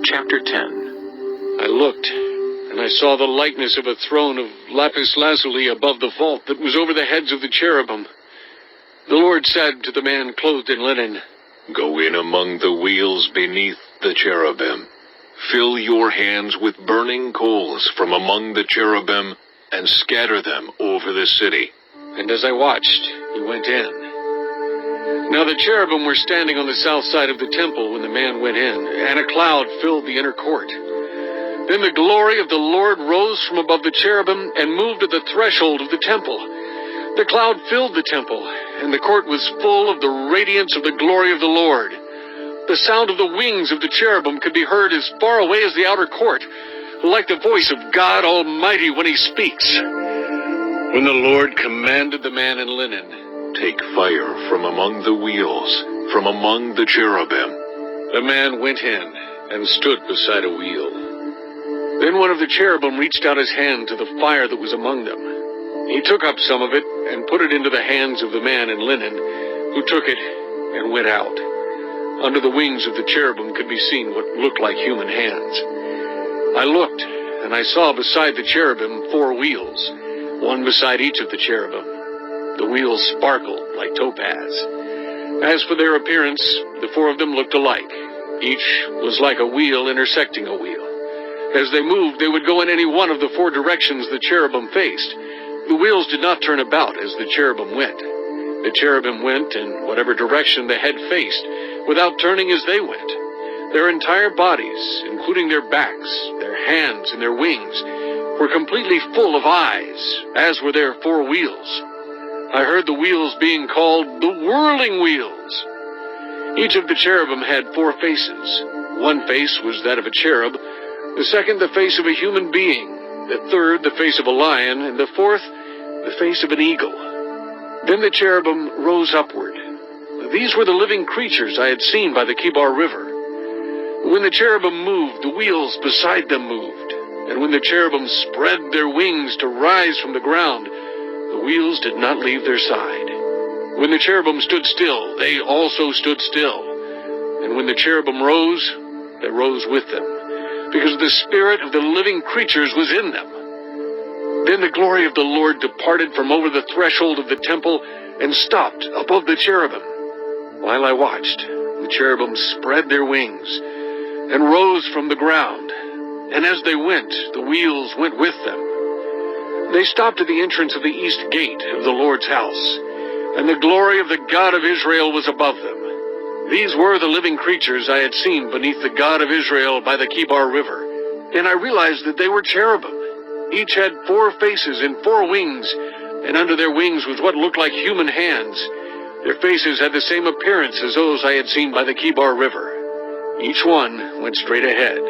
Chapter 10. I looked, and I saw the likeness of a throne of lapis lazuli above the vault that was over the heads of the cherubim. The Lord said to the man clothed in linen, "Go in among the wheels beneath the cherubim. Fill your hands with burning coals from among the cherubim, and scatter them over the city." And as I watched, he went in. Now the cherubim were standing on the south side of the temple when the man went in, and a cloud filled the inner court. Then the glory of the Lord rose from above the cherubim and moved to the threshold of the temple. The cloud filled the temple, and the court was full of the radiance of the glory of the Lord. The sound of the wings of the cherubim could be heard as far away as the outer court, like the voice of God Almighty when he speaks. When the Lord commanded the man in linen, "Take fire from among the wheels, from among the cherubim." the man went in and stood beside a wheel. Then one of the cherubim reached out his hand to the fire that was among them. He took up some of it and put it into the hands of the man in linen, who took it and went out. Under the wings of the cherubim could be seen what looked like human hands. I looked, and I saw beside the cherubim 4 wheels, one beside each of the cherubim. The wheels sparkled like topaz. As for their appearance, the 4 of them looked alike. Each was like a wheel intersecting a wheel. As they moved, they would go in any one of the 4 directions the cherubim faced. The wheels did not turn about as the cherubim went. The cherubim went in whatever direction the head faced, without turning as they went. Their entire bodies, including their backs, their hands, and their wings, were completely full of eyes, as were their 4 wheels. I heard the wheels being called the whirling wheels. Each of the cherubim had 4 faces. One face was that of a cherub, the second the face of a human being, the third the face of a lion, and the fourth the face of an eagle. Then the cherubim rose upward. These were the living creatures I had seen by the Kibar River. When the cherubim moved, the wheels beside them moved. And when the cherubim spread their wings to rise from the ground, the wheels did not leave their side. When the cherubim stood still, they also stood still. And when the cherubim rose, they rose with them, because the spirit of the living creatures was in them. Then the glory of the Lord departed from over the threshold of the temple and stopped above the cherubim. While I watched, the cherubim spread their wings and rose from the ground, and as they went, the wheels went with them. They stopped at the entrance of the east gate of the Lord's house, and the glory of the God of Israel was above them. These were the living creatures I had seen beneath the God of Israel by the Kibar River, and I realized that they were cherubim. Each had 4 faces and 4 wings, and under their wings was what looked like human hands. Their faces had the same appearance as those I had seen by the Kibar River. Each one went straight ahead.